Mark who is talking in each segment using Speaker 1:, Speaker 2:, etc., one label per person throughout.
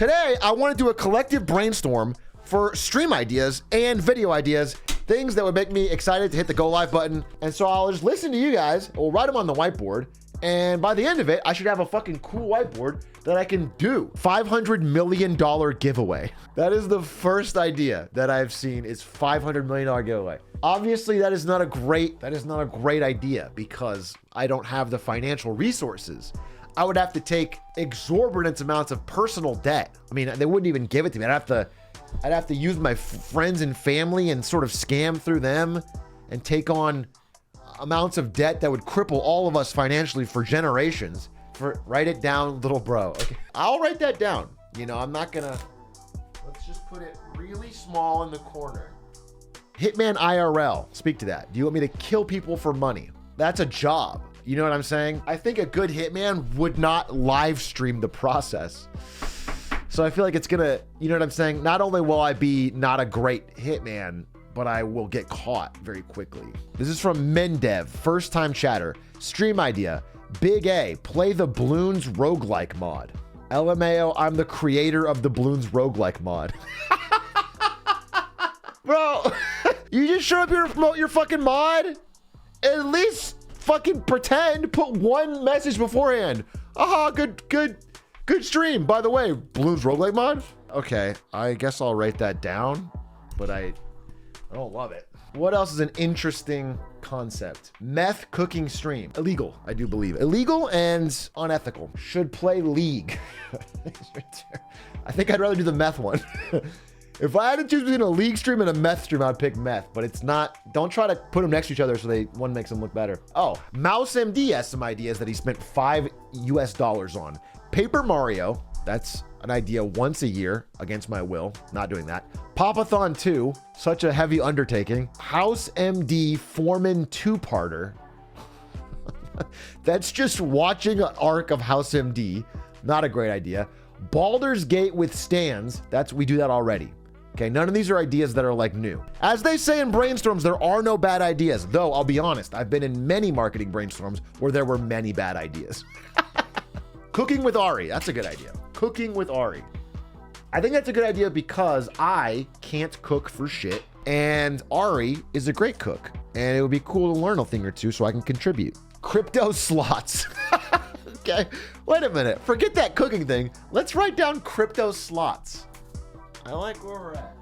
Speaker 1: Today, I want to do a collective brainstorm for stream ideas and video ideas, things that would make me excited to hit the go live button. And so I'll just listen to you guys, we'll write them on the whiteboard, and by the end of it, I should have a fucking cool whiteboard that I can do. $500 million giveaway. That is the first idea that I've seen, is $500 million giveaway. Obviously, that is not a great idea because I don't have the financial resources. I would have to take exorbitant amounts of personal debt. I mean, they wouldn't even give it to me. I'd have to use my friends and family and sort of scam through them and take on amounts of debt that would cripple all of us financially for generations. Write it down, little bro. Okay, I'll write that down. You know, I'm not gonna, let's just put it really small in the corner. Hitman IRL, speak to that. Do you want me to kill people for money? That's a job. You know what I'm saying? I think a good hitman would not live stream the process. So I feel like it's gonna, you know what I'm saying? Not only will I be not a great hitman, but I will get caught very quickly. This is from Mendev, first time chatter. Stream idea, Big A, play the Bloons roguelike mod. LMAO, I'm the creator of the Bloons roguelike mod. Bro, you just show up here to promote your fucking mod? At least fucking pretend, put one message beforehand. Aha, good stream. By the way, Bloons roguelike mod? Okay, I guess I'll write that down, but I don't love it. What else is an interesting concept? Meth cooking stream. Illegal, I do believe. Illegal and unethical. Should play League. I think I'd rather do the meth one. If I had to choose between a League stream and a meth stream, I'd pick meth, but it's not, don't try to put them next to each other so one makes them look better. Oh, Mouse MD has some ideas that he spent $5 US on. Paper Mario, that's an idea once a year against my will, not doing that. Popathon 2, such a heavy undertaking. House MD Foreman 2-parter. That's just watching an arc of House MD, not a great idea. Baldur's Gate with stands, we do that already. Okay, none of these are ideas that are like new. As they say in brainstorms, there are no bad ideas. Though, I'll be honest, I've been in many marketing brainstorms where there were many bad ideas. Cooking with Ari, that's a good idea. Cooking with Ari. I think that's a good idea because I can't cook for shit, and Ari is a great cook, and it would be cool to learn a thing or two so I can contribute. Crypto slots. Okay, wait a minute. Forget that cooking thing. Let's write down crypto slots. I like where we're at.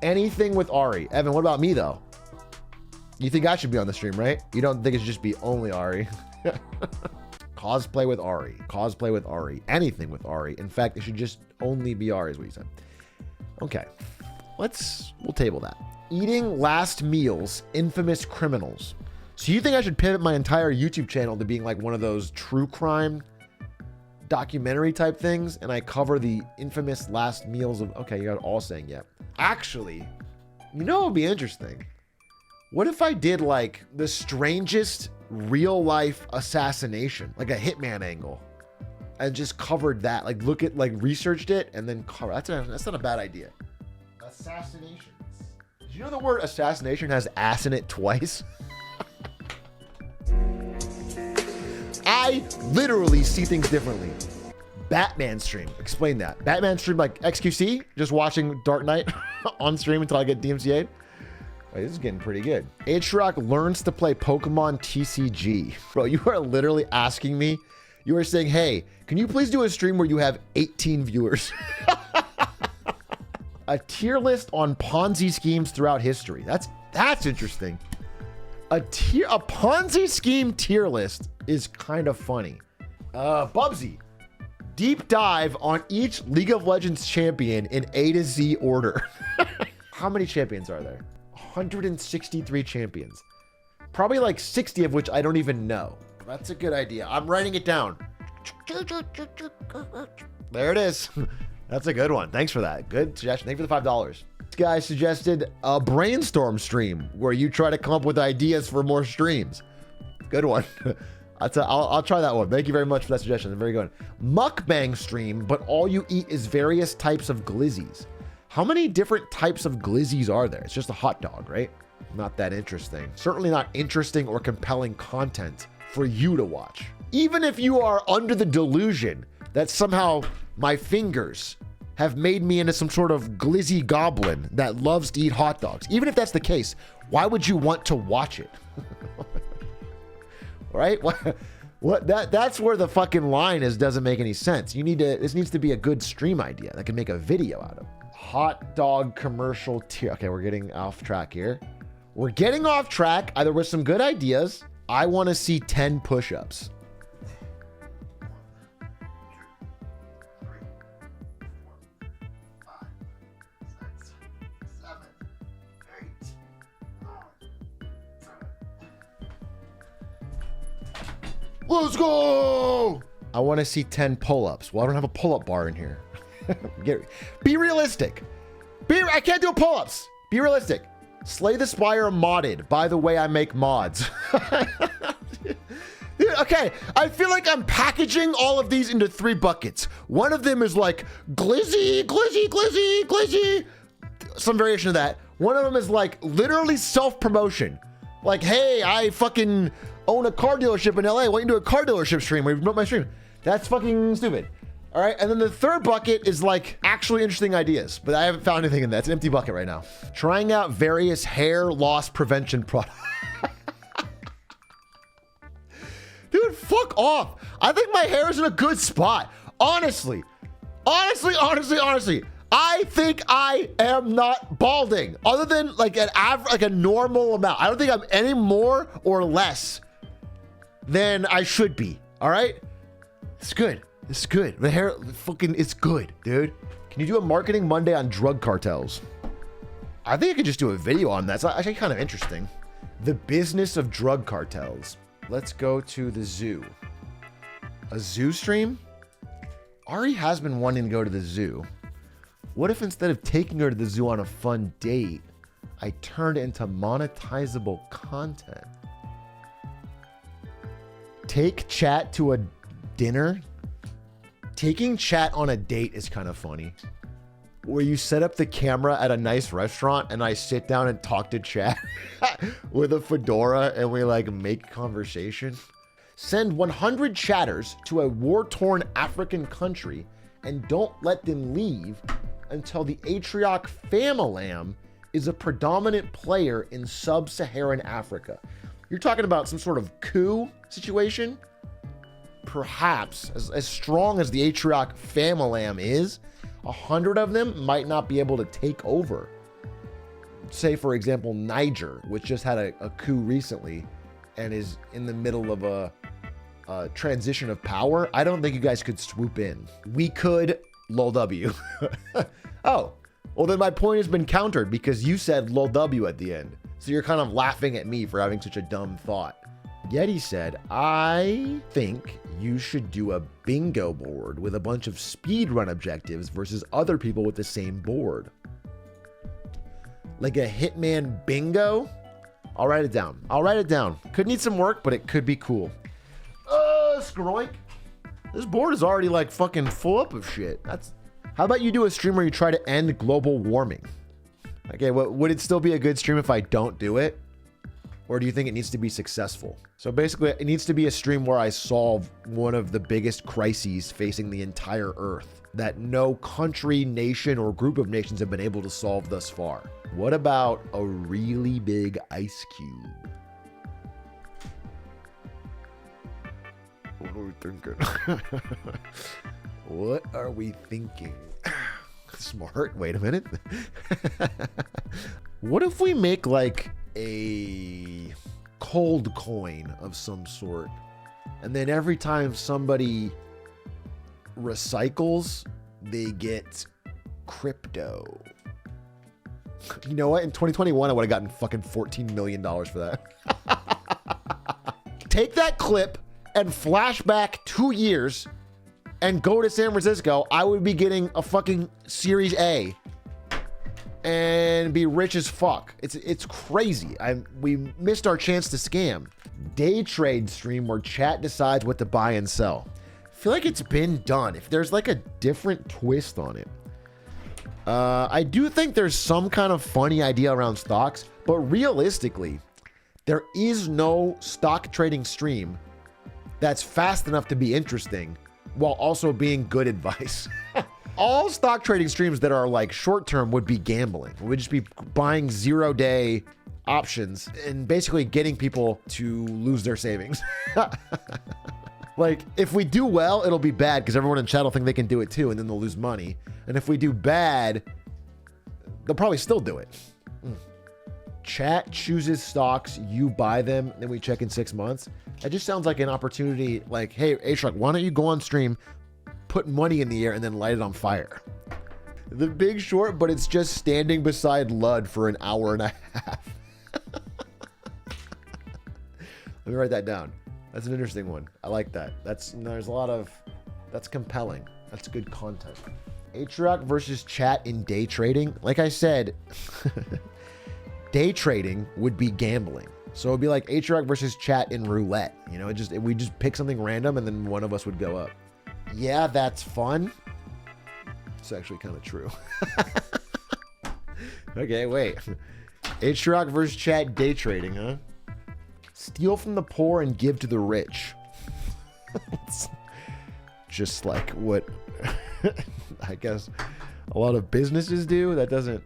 Speaker 1: Anything with Ari. Evan, what about me though? You think I should be on the stream, right? You don't think it should just be only Ari? Cosplay with Ari. Cosplay with Ari. Anything with Ari. In fact, it should just only be Ari is what you said. Okay. We'll table that. Eating last meals, infamous criminals. So you think I should pivot my entire YouTube channel to being like one of those true crime documentary type things, and I cover the infamous last meals of, okay, you got all saying yep. Actually, you know what would be interesting? What if I did like the strangest real life assassination, like a hitman angle, and just covered that, like researched it and then cover. That's not a bad idea. Assassinations. Did you know the word assassination has ass in it twice? I literally see things differently. Batman stream. Explain that. Batman stream like XQC, just watching Dark Knight on stream until I get DMCA'd. Wait, this is getting pretty good. H-Rock learns to play Pokemon TCG. Bro, you are literally asking me. You are saying, hey, can you please do a stream where you have 18 viewers? A tier list on Ponzi schemes throughout history. That's interesting. A Ponzi scheme tier list is kind of funny. Bubsy, deep dive on each League of Legends champion in A to Z order. How many champions are there? 163 champions. Probably like 60 of which I don't even know. That's a good idea. I'm writing it down. There it is. That's a good one. Thanks for that. Good suggestion. Thank you for the $5. This guy suggested a brainstorm stream where you try to come up with ideas for more streams. Good one. I'll try that one. Thank you very much for that suggestion. Very good. Mukbang stream, but all you eat is various types of glizzies. How many different types of glizzies are there? It's just a hot dog, right? Not that interesting. Certainly not interesting or compelling content for you to watch. Even if you are under the delusion that somehow my fingers have made me into some sort of glizzy goblin that loves to eat hot dogs. Even if that's the case, why would you want to watch it? Right? That's where the fucking line is. Doesn't make any sense. This needs to be a good stream idea that can make a video out of. Hot dog commercial tier. Okay, we're getting off track here. We're getting off track either with some good ideas. I want to see 10 push-ups. Let's go! I want to see 10 pull-ups. Well, I don't have a pull-up bar in here. Be realistic. I can't do pull-ups. Be realistic. Slay the Spire modded. By the way, I make mods. Dude, okay, I feel like I'm packaging all of these into 3 buckets. One of them is like glizzy, glizzy, glizzy, glizzy. Some variation of that. One of them is like literally self-promotion. Like, hey, I fucking own a car dealership in LA. Why don't you do a car dealership stream where you promote my stream? That's fucking stupid. All right. And then the third bucket is like actually interesting ideas, but I haven't found anything in that. It's an empty bucket right now. Trying out various hair loss prevention products. Dude, fuck off. I think my hair is in a good spot. Honestly. I think I am not balding other than like a normal amount. I don't think I'm any more or less than I should be. All right. It's good. It's good. The hair fucking, it's good, dude. Can you do a marketing Monday on drug cartels? I think I could just do a video on that. It's actually kind of interesting. The business of drug cartels. Let's go to the zoo. A zoo stream? Ari has been wanting to go to the zoo. What if instead of taking her to the zoo on a fun date, I turned it into monetizable content? Take chat to a dinner? Taking chat on a date is kind of funny. Where you set up the camera at a nice restaurant and I sit down and talk to chat with a fedora and we like make conversation. Send 100 chatters to a war-torn African country and don't let them leave until the Atrioc Familam is a predominant player in sub-Saharan Africa. You're talking about some sort of coup situation? Perhaps, as strong as the Atrioc Familam is, 100 of them might not be able to take over. Say, for example, Niger, which just had a coup recently and is in the middle of a transition of power. I don't think you guys could swoop in. We could, lol W. Oh, well then my point has been countered because you said lol W at the end. So you're kind of laughing at me for having such a dumb thought. Yeti said, I think you should do a bingo board with a bunch of speedrun objectives versus other people with the same board. Like a Hitman bingo? I'll write it down. Could need some work, but it could be cool. Skroink. This board is already like fucking full up of shit. How about you do a stream where you try to end global warming? Okay, would it still be a good stream if I don't do it? Or do you think it needs to be successful? So basically, it needs to be a stream where I solve one of the biggest crises facing the entire Earth that no country, nation, or group of nations have been able to solve thus far. What about a really big ice cube? What are we thinking? What are we thinking? Smart. Wait a minute. What if we make like a cold coin of some sort, and then every time somebody recycles, they get crypto? You know what? In 2021, I would have gotten fucking $14 million for that. Take that clip and flash back 2 years and go to San Francisco. I would be getting a fucking Series A and be rich as fuck. It's crazy. We missed our chance to scam. Day trade stream where chat decides what to buy and sell. I feel like it's been done. If there's like a different twist on it. I do think there's some kind of funny idea around stocks, but realistically, there is no stock trading stream that's fast enough to be interesting while also being good advice. All stock trading streams that are like short-term would be gambling. We'd just be buying 0-day options and basically getting people to lose their savings. Like, if we do well, it'll be bad because everyone in chat will think they can do it too, and then they'll lose money. And if we do bad, they'll probably still do it. Chat chooses stocks, you buy them, then we check in 6 months. It just sounds like an opportunity, like, hey, H-Rock, why don't you go on stream, put money in the air, and then light it on fire? The Big Short, but it's just standing beside Lud for an hour and a half. Let me write that down. That's an interesting one. I like that. That's compelling. That's good content. H-Rock versus chat in day trading. Like I said, day trading would be gambling. So it'd be like H-Rock versus chat in roulette. You know, we just pick something random and then one of us would go up. Yeah, that's fun. It's actually kind of true. Okay, wait. H-Rock versus chat day trading, huh? Steal from the poor and give to the rich. Just like what I guess a lot of businesses do. That doesn't.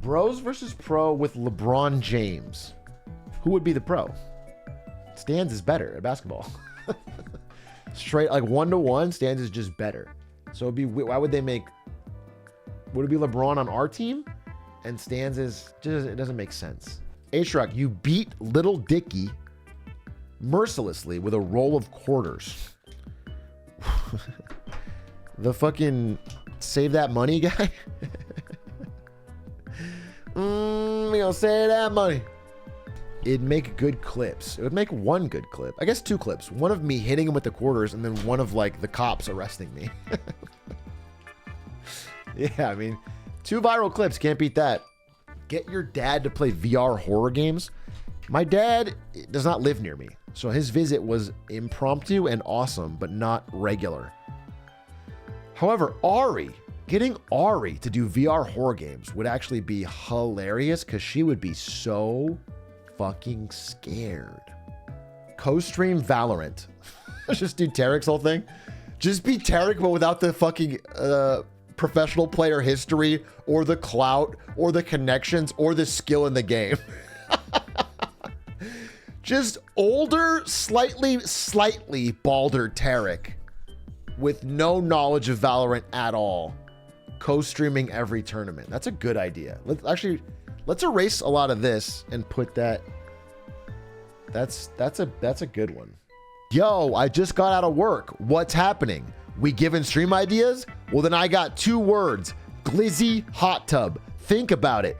Speaker 1: Bros versus pro with LeBron James. Who would be the pro? Stans is better at basketball. Straight like 1-to-1. Stans is just better. So it'd be, why would they make? Would it be LeBron on our team? And Stans is just, it doesn't make sense. H-Rock, you beat Little Dicky mercilessly with a roll of quarters. The fucking save that money guy. We gonna save that money. It'd make good clips. It would make one good clip. I guess 2 clips. One of me hitting him with the quarters and then one of like the cops arresting me. Yeah, I mean, 2 viral clips. Can't beat that. Get your dad to play VR horror games. My dad does not live near me, so his visit was impromptu and awesome, but not regular. However, getting Ari to do VR horror games would actually be hilarious because she would be so fucking scared. Co-stream Valorant. Just do Tarek's whole thing. Just be Tarek, but without the fucking professional player history or the clout or the connections or the skill in the game. Just older, slightly balder Tarek with no knowledge of Valorant at all, co-streaming every tournament. That's a good idea. Let's erase a lot of this and put that. That's a good one. Yo, I just got out of work. What's happening? We giving stream ideas? Well, then I got 2 words. Glizzy hot tub. Think about it.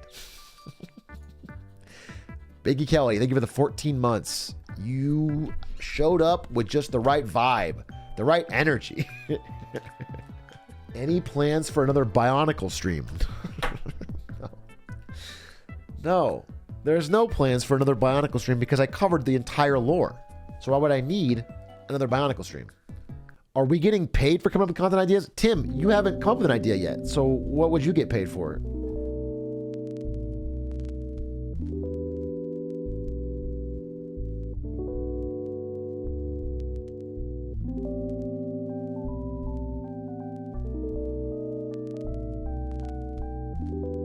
Speaker 1: Biggie Kelly, thank you for the 14 months. You showed up with just the right vibe, the right energy. Any plans for another Bionicle stream? No, there's no plans for another Bionicle stream because I covered the entire lore. So why would I need another Bionicle stream? Are we getting paid for coming up with content ideas? Tim, you haven't come up with an idea yet. So what would you get paid for?